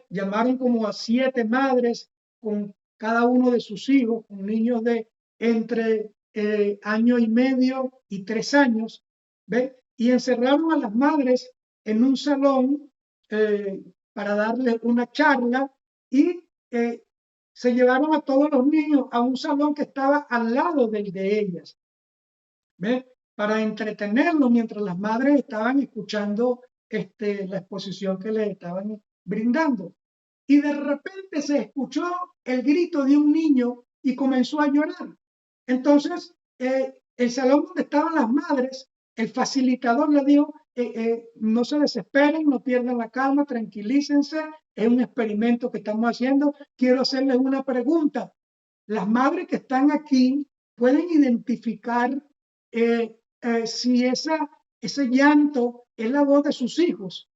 Llamaron como a 7 madres con cada uno de sus hijos, con niños de entre año y medio y 3 años, ¿ve? Y encerraron a las madres en un salón para darles una charla y se llevaron a todos los niños a un salón que estaba al lado del de ellas, ¿ve? Para entretenerlos mientras las madres estaban escuchando la exposición que les estaban brindando. Y de repente se escuchó el grito de un niño y comenzó a llorar. Entonces, el salón donde estaban las madres, el facilitador le dijo, no se desesperen, no pierdan la calma, tranquilícense, es un experimento que estamos haciendo. Quiero hacerles una pregunta. Las madres que están aquí pueden identificar si ese llanto es la voz de sus hijos.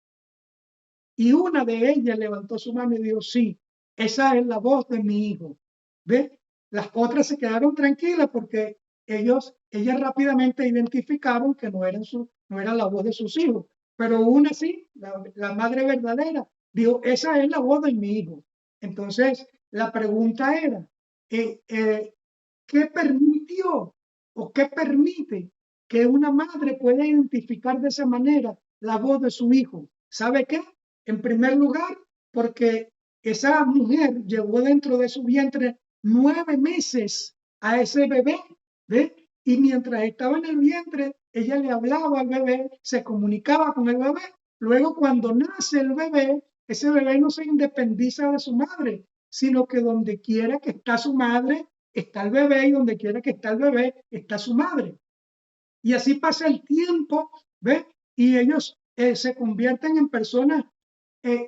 Y una de ellas levantó su mano y dijo, sí, esa es la voz de mi hijo. ¿Ve? Las otras se quedaron tranquilas porque ellas rápidamente identificaron que no era la voz de sus hijos. Pero una sí, la madre verdadera, dijo, esa es la voz de mi hijo. Entonces, la pregunta era, ¿qué permitió o qué permite que una madre pueda identificar de esa manera la voz de su hijo? ¿Sabe qué? En primer lugar, porque esa mujer llevó dentro de su vientre 9 meses a ese bebé, ¿ve? Y mientras estaba en el vientre, ella le hablaba al bebé, se comunicaba con el bebé. Luego, cuando nace el bebé, ese bebé no se independiza de su madre, sino que donde quiera que está su madre, está el bebé, y donde quiera que está el bebé, está su madre. Y así pasa el tiempo, ¿ve? Y ellos se convierten en personas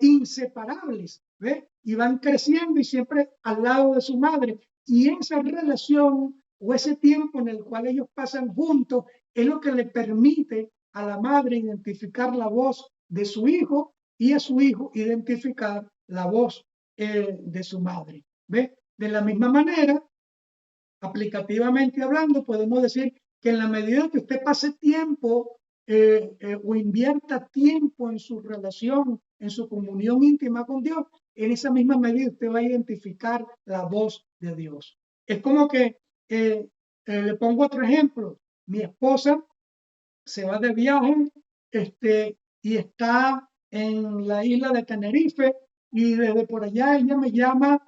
inseparables, ¿ve? Y van creciendo y siempre al lado de su madre. Y esa relación o ese tiempo en el cual ellos pasan juntos es lo que le permite a la madre identificar la voz de su hijo y a su hijo identificar la voz de su madre, ¿ve? De la misma manera, aplicativamente hablando, podemos decir que en la medida que usted pase tiempo o invierta tiempo en su relación, en su comunión íntima con Dios, en esa misma medida usted va a identificar la voz de Dios. Es como que, le pongo otro ejemplo, mi esposa se va de viaje y está en la isla de Tenerife, y desde por allá ella me llama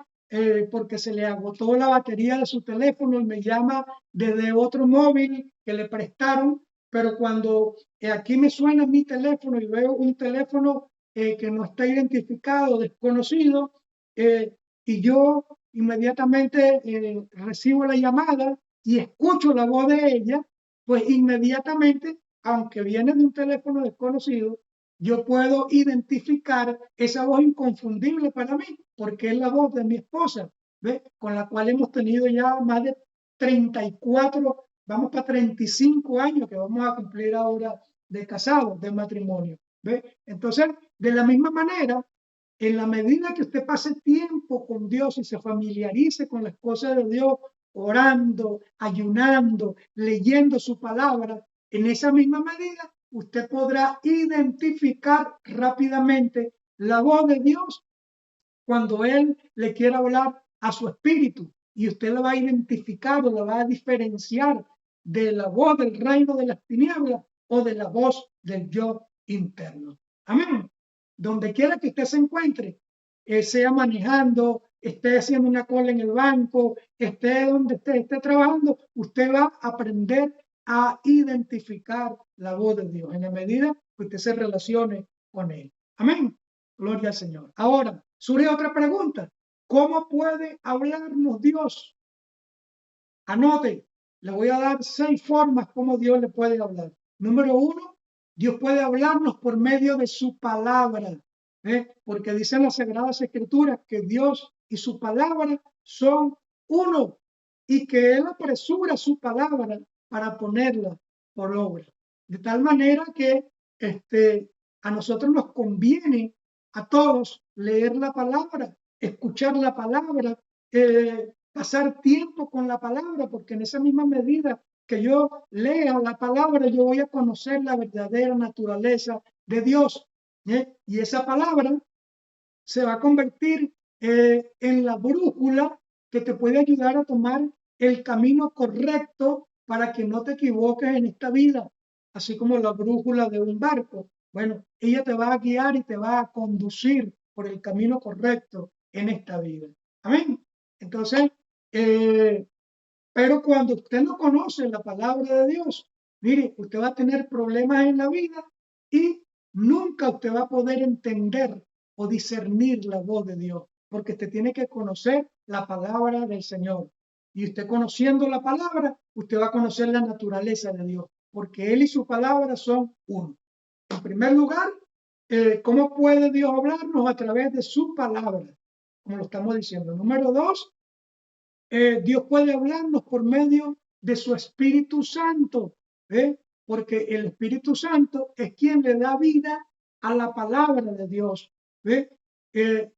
porque se le agotó la batería de su teléfono y me llama desde otro móvil que le prestaron, pero cuando aquí me suena mi teléfono y veo un teléfono que no está identificado, desconocido, y yo inmediatamente recibo la llamada y escucho la voz de ella, pues inmediatamente, aunque viene de un teléfono desconocido, yo puedo identificar esa voz inconfundible para mí, porque es la voz de mi esposa, ¿ve? Con la cual hemos tenido ya más de 34, vamos para 35 años que vamos a cumplir ahora de casados, de matrimonio, ¿ve? Entonces, de la misma manera, en la medida que usted pase tiempo con Dios y se familiarice con las cosas de Dios, orando, ayunando, leyendo su palabra, en esa misma medida usted podrá identificar rápidamente la voz de Dios cuando Él le quiera hablar a su espíritu, y usted la va a identificar o la va a diferenciar de la voz del reino de las tinieblas o de la voz del yo interno. Amén. Donde quiera que usted se encuentre, sea manejando, esté haciendo una cola en el banco, esté donde esté trabajando, usted va a aprender a identificar la voz de Dios en la medida que usted se relacione con Él. Amén. Gloria al Señor. Ahora, surge otra pregunta. ¿Cómo puede hablarnos Dios? Anote, le voy a dar 6 formas como Dios le puede hablar. Número 1, Dios puede hablarnos por medio de su palabra, porque dicen las Sagradas Escrituras que Dios y su palabra son uno, y que Él apresura su palabra para ponerla por obra. De tal manera que a nosotros nos conviene a todos leer la palabra, escuchar la palabra, pasar tiempo con la palabra, porque en esa misma medida que yo lea la palabra, yo voy a conocer la verdadera naturaleza de Dios. Y esa palabra se va a convertir en la brújula que te puede ayudar a tomar el camino correcto para que no te equivoques en esta vida, así como la brújula de un barco. Bueno, ella te va a guiar y te va a conducir por el camino correcto en esta vida. Amén. Entonces, pero cuando usted no conoce la palabra de Dios, mire, usted va a tener problemas en la vida y nunca usted va a poder entender o discernir la voz de Dios, porque usted tiene que conocer la palabra del Señor. Y usted conociendo la palabra, usted va a conocer la naturaleza de Dios, porque Él y su palabra son uno. En primer lugar, ¿cómo puede Dios hablarnos? A través de su palabra, como lo estamos diciendo. Número 2, Dios puede hablarnos por medio de su Espíritu Santo, porque el Espíritu Santo es quien le da vida a la palabra de Dios,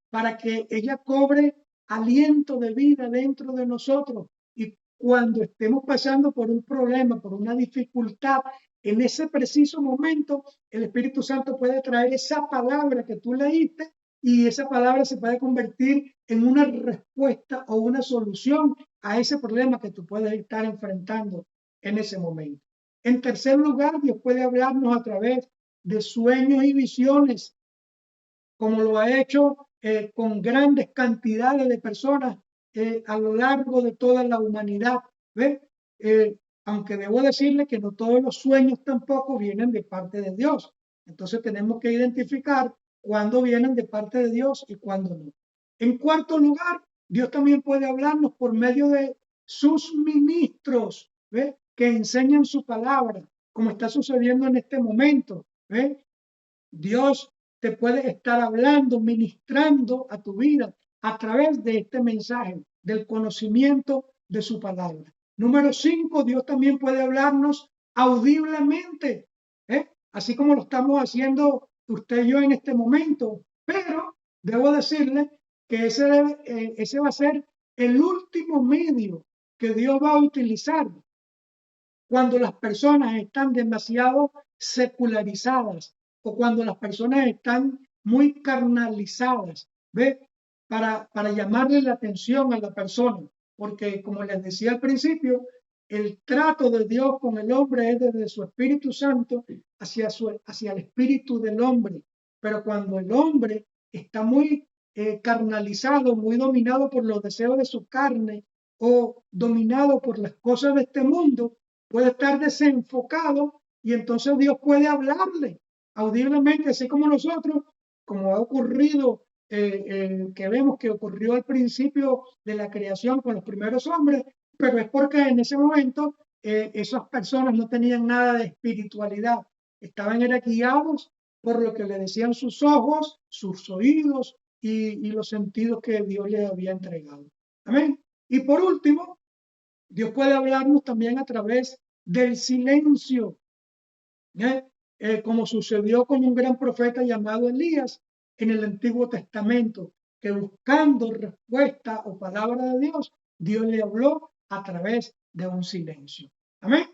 para que ella cobre aliento de vida dentro de nosotros. Y cuando estemos pasando por un problema, por una dificultad, en ese preciso momento, el Espíritu Santo puede traer esa palabra que tú leíste, y esa palabra se puede convertir en una respuesta o una solución a ese problema que tú puedes estar enfrentando en ese momento. En tercer lugar, Dios puede hablarnos a través de sueños y visiones, como lo ha hecho con grandes cantidades de personas a lo largo de toda la humanidad. Aunque debo decirle que no todos los sueños tampoco vienen de parte de Dios. Entonces tenemos que identificar cuándo vienen de parte de Dios y cuándo no. En cuarto lugar, Dios también puede hablarnos por medio de sus ministros, que enseñan su palabra, como está sucediendo en este momento. Dios te puede estar hablando, ministrando a tu vida a través de este mensaje, del conocimiento de su palabra. Número 5, Dios también puede hablarnos audiblemente, así como lo estamos haciendo usted y yo en este momento. Pero debo decirle que ese va a ser el último medio que Dios va a utilizar cuando las personas están demasiado secularizadas o cuando las personas están muy carnalizadas, para llamarle la atención a la persona. Porque, como les decía al principio, el trato de Dios con el hombre es desde su Espíritu Santo hacia el espíritu del hombre. Pero cuando el hombre está muy carnalizado, muy dominado por los deseos de su carne o dominado por las cosas de este mundo, puede estar desenfocado y entonces Dios puede hablarle audiblemente, así como nosotros, como ha ocurrido, que vemos que ocurrió al principio de la creación con los primeros hombres, pero es porque en ese momento esas personas no tenían nada de espiritualidad, estaban guiados por lo que le decían sus ojos, sus oídos y los sentidos que Dios les había entregado. Amén. Y por último, Dios puede hablarnos también a través del silencio, ¿eh? Como sucedió con un gran profeta llamado Elías en el Antiguo Testamento, que buscando respuesta o palabra de Dios, Dios le habló a través de un silencio. Amén.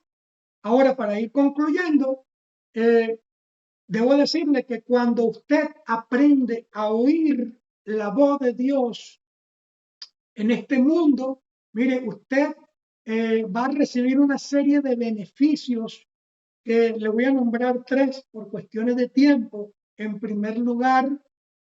Ahora, para ir concluyendo, debo decirle que cuando usted aprende a oír la voz de Dios en este mundo, mire, usted va a recibir una serie de beneficios que le voy a nombrar tres por cuestiones de tiempo. En primer lugar,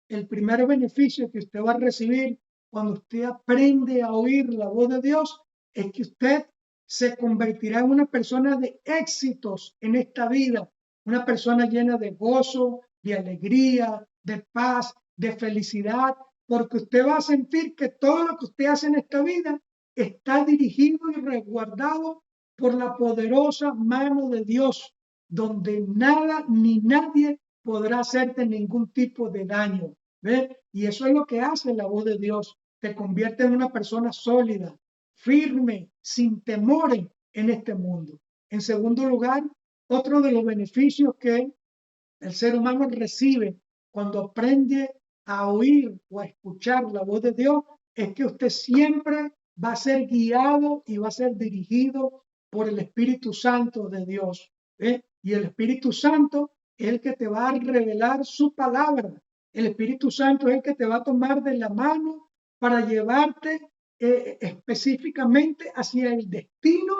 el primer beneficio que usted va a recibir cuando usted aprende a oír la voz de Dios es que usted se convertirá en una persona de éxitos en esta vida, una persona llena de gozo, de alegría, de paz, de felicidad, porque usted va a sentir que todo lo que usted hace en esta vida está dirigido y resguardado por la poderosa mano de Dios, donde nada ni nadie podrá hacerte ningún tipo de daño. ¿Ves? Y eso es lo que hace la voz de Dios. Te convierte en una persona sólida, firme, sin temores en este mundo. En segundo lugar, otro de los beneficios que el ser humano recibe cuando aprende a oír o a escuchar la voz de Dios es que usted siempre va a ser guiado y va a ser dirigido por el Espíritu Santo de Dios. Y el Espíritu Santo es el que te va a revelar su palabra. El Espíritu Santo es el que te va a tomar de la mano para llevarte específicamente hacia el destino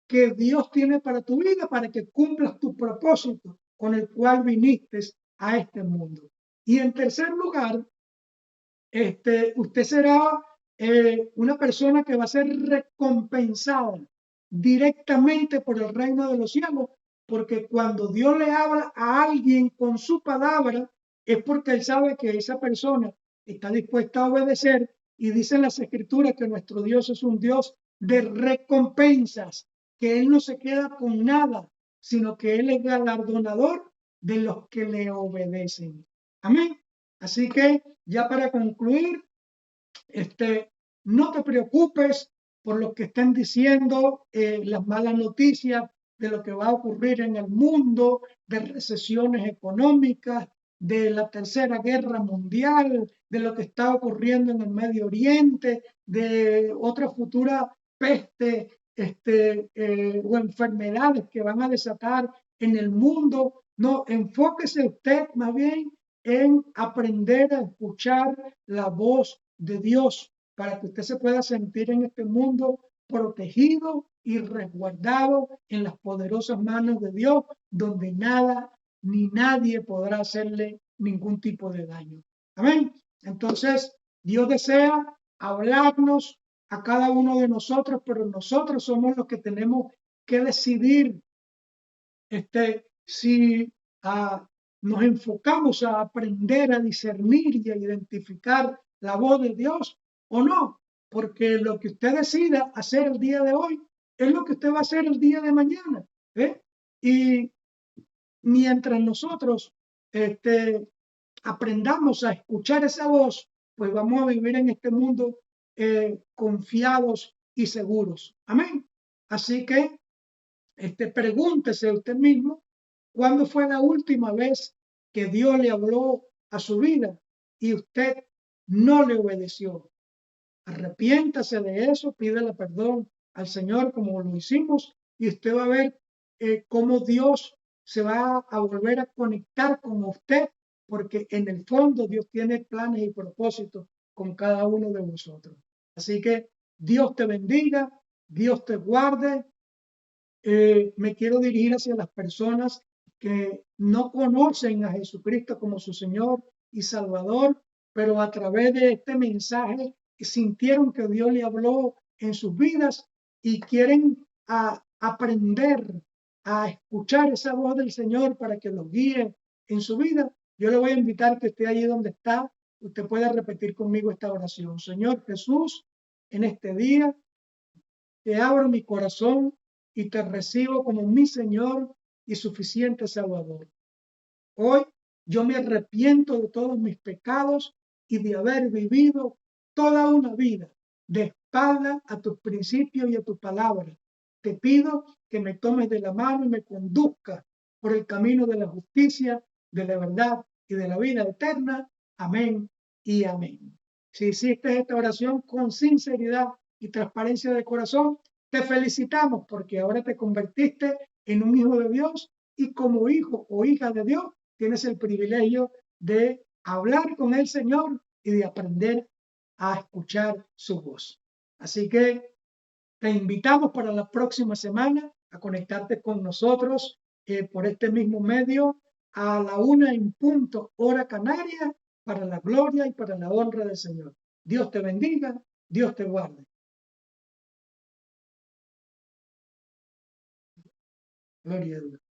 que Dios tiene para tu vida, para que cumplas tu propósito con el cual viniste a este mundo. Y en tercer lugar, usted será una persona que va a ser recompensada directamente por el reino de los cielos, porque cuando Dios le habla a alguien con su palabra, es porque Él sabe que esa persona está dispuesta a obedecer, y dicen las Escrituras que nuestro Dios es un Dios de recompensas, que Él no se queda con nada, sino que Él es galardonador de los que le obedecen. Amén. Así que ya para concluir, no te preocupes por lo que estén diciendo las malas noticias de lo que va a ocurrir en el mundo, de recesiones económicas, de la tercera guerra mundial, de lo que está ocurriendo en el Medio Oriente, de otra futura peste o enfermedades que van a desatar en el mundo. No, enfóquese usted más bien en aprender a escuchar la voz de Dios para que usted se pueda sentir en este mundo protegido y resguardado en las poderosas manos de Dios, donde nada ni nadie podrá hacerle ningún tipo de daño. Amén. Entonces, Dios desea hablarnos a cada uno de nosotros, pero nosotros somos los que tenemos que decidir si nos enfocamos a aprender a discernir y a identificar la voz de Dios o no, porque lo que usted decida hacer el día de hoy es lo que usted va a hacer el día de mañana. Y mientras nosotros aprendamos a escuchar esa voz, pues vamos a vivir en este mundo confiados y seguros. Amén. Así que pregúntese usted mismo, ¿cuándo fue la última vez que Dios le habló a su vida y usted no le obedeció? Arrepiéntase de eso, pídele perdón al Señor como lo hicimos, y usted va a ver cómo Dios se va a volver a conectar con usted, porque en el fondo Dios tiene planes y propósitos con cada uno de nosotros. Así que Dios te bendiga, Dios te guarde, me quiero dirigir hacia las personas que no conocen a Jesucristo como su Señor y Salvador, pero a través de este mensaje sintieron que Dios le habló en sus vidas y quieren aprender a escuchar esa voz del Señor para que los guíe en su vida. Yo le voy a invitar que esté allí donde está. Usted puede repetir conmigo esta oración. Señor Jesús, en este día te abro mi corazón y te recibo como mi Señor y suficiente Salvador. Hoy yo me arrepiento de todos mis pecados y de haber vivido toda una vida de espalda a tus principios y a tu palabra. Te pido que me tomes de la mano y me conduzcas por el camino de la justicia, de la verdad y de la vida eterna. Amén y amén. Si hiciste esta oración con sinceridad y transparencia de corazón, te felicitamos porque ahora te convertiste en un hijo de Dios y como hijo o hija de Dios tienes el privilegio de hablar con el Señor y de aprender a escuchar su voz. Así que te invitamos para la próxima semana a conectarte con nosotros por este mismo medio a la 1:00 hora canaria para la gloria y para la honra del Señor. Dios te bendiga, Dios te guarde. Gloria a Dios.